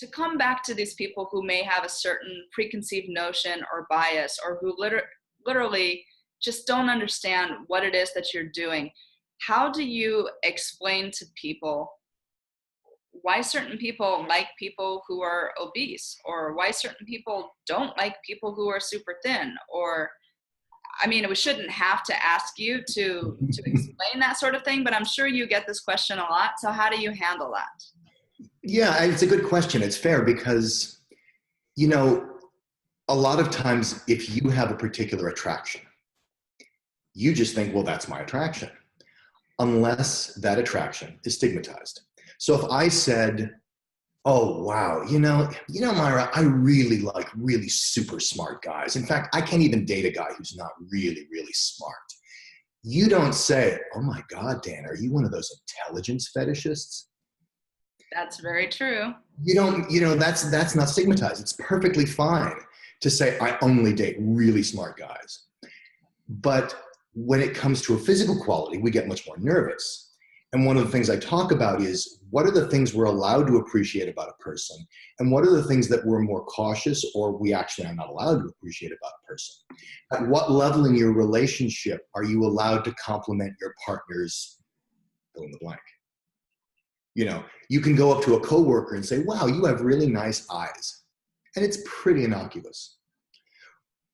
to come back to these people who may have a certain preconceived notion or bias, or who literally just don't understand what it is that you're doing, how do you explain to people why certain people like people who are obese, or why certain people don't like people who are super thin? Or, I mean, we shouldn't have to ask you to explain that sort of thing, but I'm sure you get this question a lot. So how do you handle that? Yeah, it's a good question. It's fair because, a lot of times if you have a particular attraction, you just think, well, that's my attraction, unless that attraction is stigmatized. So if I said, oh, wow, Myra, I really like really super smart guys. In fact, I can't even date a guy who's not really, really smart. You don't say, oh my God, Dan, are you one of those intelligence fetishists? That's very true. You don't, that's not stigmatized. It's perfectly fine to say, I only date really smart guys. But when it comes to a physical quality, we get much more nervous. And one of the things I talk about is, what are the things we're allowed to appreciate about a person? And what are the things that we're more cautious, or we actually are not allowed to appreciate about a person? At what level in your relationship are you allowed to compliment your partner's fill in the blank? You can go up to a coworker and say, wow, you have really nice eyes. And it's pretty innocuous.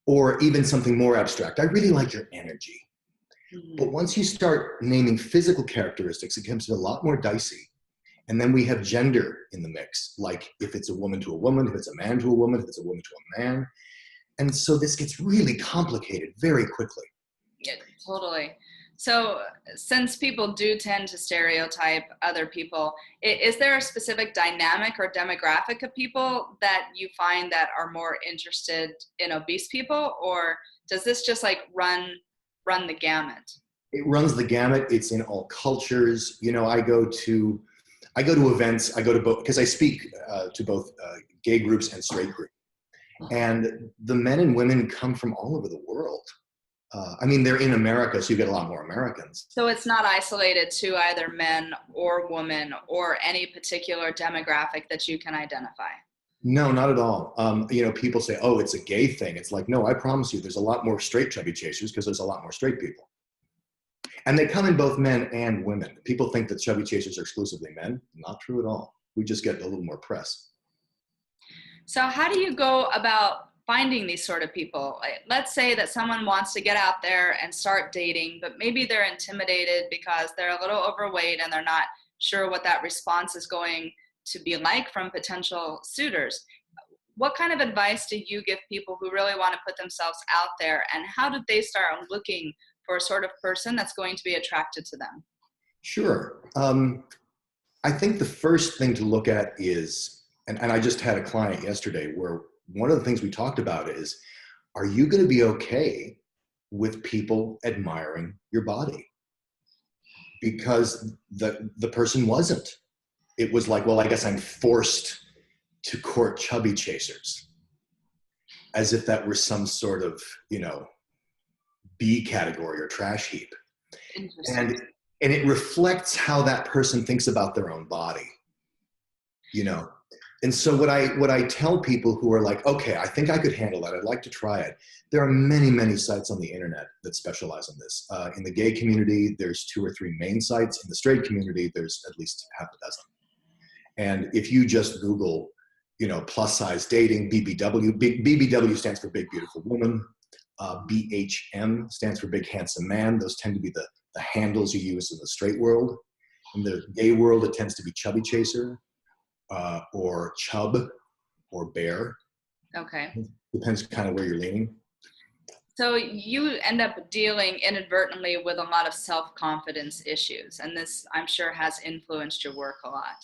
Or even something more abstract, I really like your energy. But once you start naming physical characteristics, it becomes a lot more dicey. And then we have gender in the mix, like if it's a woman to a woman, if it's a man to a woman, if it's a woman to a man. And so this gets really complicated very quickly. Yeah, totally. So since people do tend to stereotype other people, is there a specific dynamic or demographic of people that you find that are more interested in obese people, or does this just like run the gamut? It runs the gamut. It's in all cultures. I go to events. I go to both, because I speak to both gay groups and straight groups. And the men and women come from all over the world. They're in America, so you get a lot more Americans. So it's not isolated to either men or women or any particular demographic that you can identify? No, not at all. People say, oh, it's a gay thing. It's like, no, I promise you, there's a lot more straight chubby chasers because there's a lot more straight people. And they come in both men and women. People think that chubby chasers are exclusively men. Not true at all. We just get a little more press. So how do you go about finding these sort of people? Let's say that someone wants to get out there and start dating, but maybe they're intimidated because they're a little overweight and they're not sure what that response is going to be like from potential suitors. What kind of advice do you give people who really want to put themselves out there, and how did they start looking for a sort of person that's going to be attracted to them? Sure. I think the first thing to look at is, and I just had a client yesterday where one of the things we talked about is, are you going to be okay with people admiring your body? Because the person wasn't. It was like, well, I guess I'm forced to court chubby chasers, as if that were some sort of, B category or trash heap. And it reflects how that person thinks about their own body, And so what I tell people who are like, okay, I think I could handle that, I'd like to try it. There are many, many sites on the internet that specialize in this. In the gay community, there's 2 or 3 main sites. In the straight community, there's at least half a dozen. And if you just Google, plus size dating, BBW, BBW stands for Big Beautiful Woman. BHM stands for Big Handsome Man. Those tend to be the handles you use in the straight world. In the gay world, it tends to be Chubby Chaser, or Chub, or Bear. Okay. Depends kind of where you're leaning. So you end up dealing inadvertently with a lot of self-confidence issues, and this, I'm sure, has influenced your work a lot.